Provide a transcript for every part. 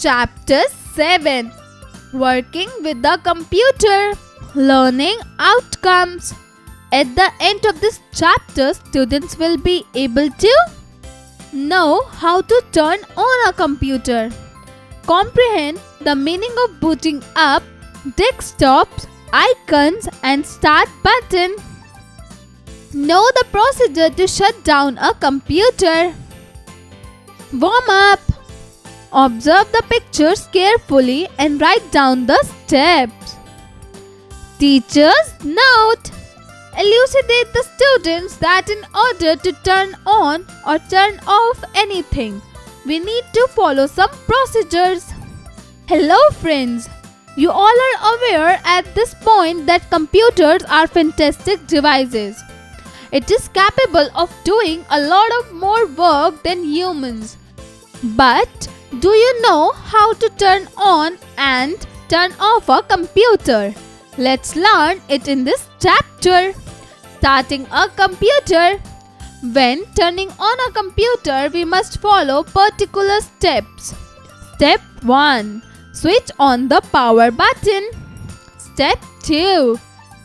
Chapter 7. Working with the computer. Learning outcomes. At the end of this chapter, students will be able to know how to turn on a computer, comprehend the meaning of booting up, desktops, icons and start button, know the procedure to shut down a computer. Warm up. Observe the pictures carefully and write down the steps. Teacher's note. Elucidate the students that in order to turn on or turn off anything, we need to follow some procedures. Hello friends, you all are aware at this point that computers are fantastic devices. It is capable of doing a lot of more work than humans. But do you know how to turn on and turn off a computer? Let's learn it in this chapter. Starting a computer. When turning on a computer, we must follow particular steps. Step 1. Switch on the power button. Step 2.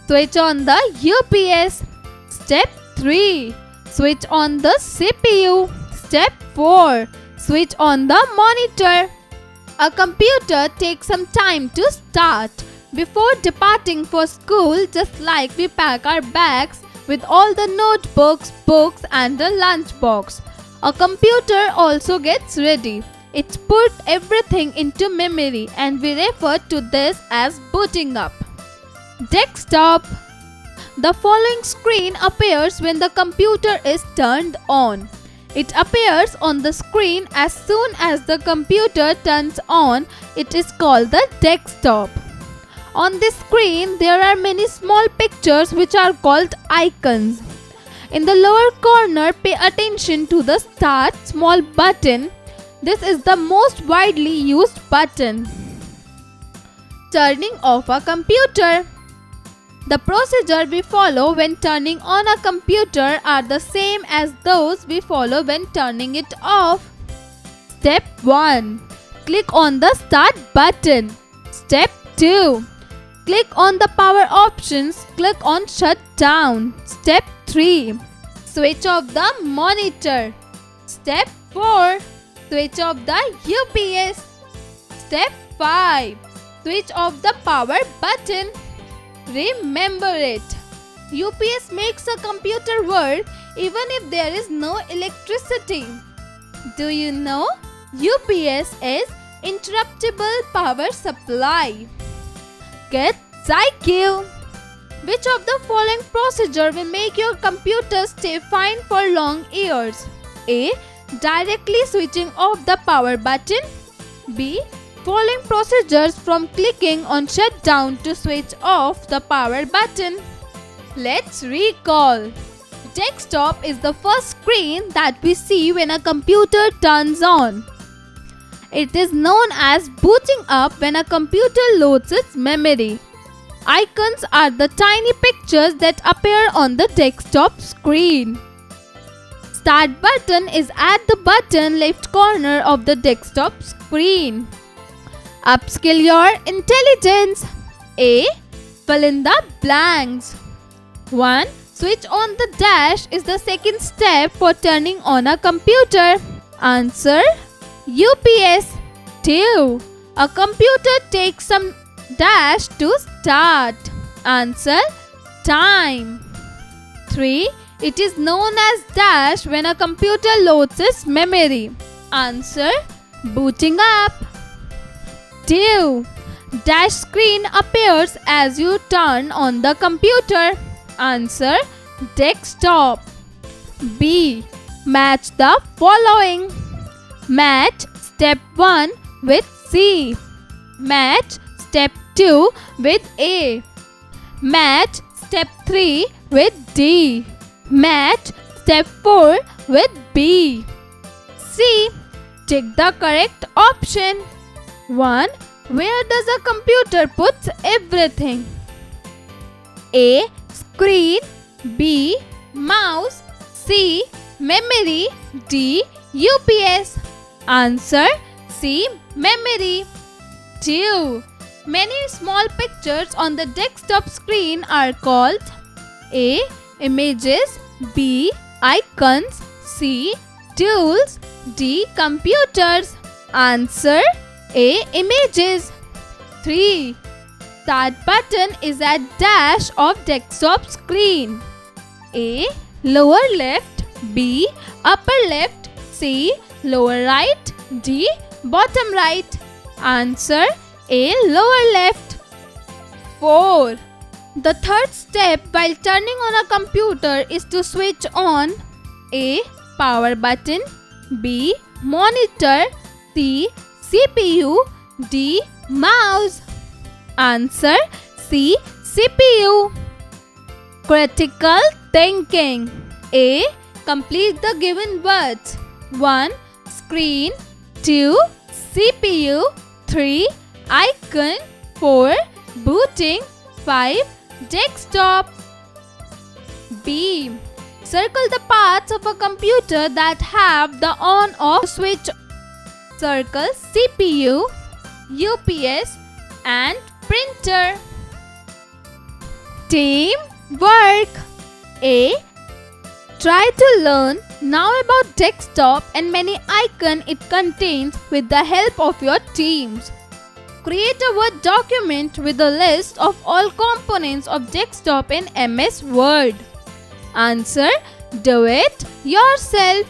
Switch on the UPS. Step 3. Switch on the CPU. Step 4. Switch on the monitor. A computer takes some time to start. Before departing for school, just like we pack our bags with all the notebooks, books and the lunchbox, a computer also gets ready. It's put everything into memory and we refer to this as booting up. Desktop. The following screen appears when the computer is turned on. It appears on the screen as soon as the computer turns on. It is called the desktop. On this screen, there are many small pictures which are called icons. In the lower corner, pay attention to the Start small button. This is the most widely used button. Turning off a computer. The procedure we follow when turning on a computer are the same as those we follow when turning it off. Step 1. Click on the Start button. Step 2. Click on the power options. Click on Shut down. Step 3. Switch off the monitor. Step 4. Switch off the UPS. Step 5. Switch off the power button. Remember it. UPS makes a computer work even if there is no electricity. Do you know? UPS is interruptible power supply. Get IQ. Which of the following procedure will make your computer stay fine for long years? A. Directly switching off the power button. B. Following procedures from clicking on shutdown to switch off the power button. Let's recall. Desktop is the first screen that we see when a computer turns on. It is known as booting up when a computer loads its memory. Icons are the tiny pictures that appear on the desktop screen. Start button is at the bottom left corner of the desktop screen. Upskill your intelligence. A. Fill in the blanks. 1. Switch on the dash is the second step for turning on a computer. Answer: UPS. 2. A computer takes some dash to start. Answer: time. 3. It is known as dash when a computer loads its memory. Answer: booting up. 2. Dash screen appears as you turn on the computer. Answer: desktop. B. Match the following. Match step 1 with C. Match step 2 with A. Match step 3 with D. Match step 4 with B. C. Check the correct option. 1. Where does a computer put everything? A. Screen. B. Mouse. C. Memory. D. UPS. Answer: C. Memory. 2. Many small pictures on the desktop screen are called A. Images. B. Icons. C. Tools. D. Computers. Answer A. Images. 3. Start button is at dash of desktop screen. A. Lower left. B. Upper left. C. Lower right. D. Bottom right. Answer A. Lower left. 4. The third step while turning on a computer is to switch on A. Power button. B. Monitor. C. CPU. D. Mouse. Answer C. CPU. Critical thinking. A. Complete the given words. 1. Screen. 2. CPU. 3. Icon. 4. Booting. 5. Desktop. B. Circle the parts of a computer that have the on-off switch. Circle CPU, UPS and printer. Team work. A. Try to learn now about desktop and many icons it contains with the help of your teams. Create a Word document with a list of all components of desktop in MS Word. Answer: do it yourself.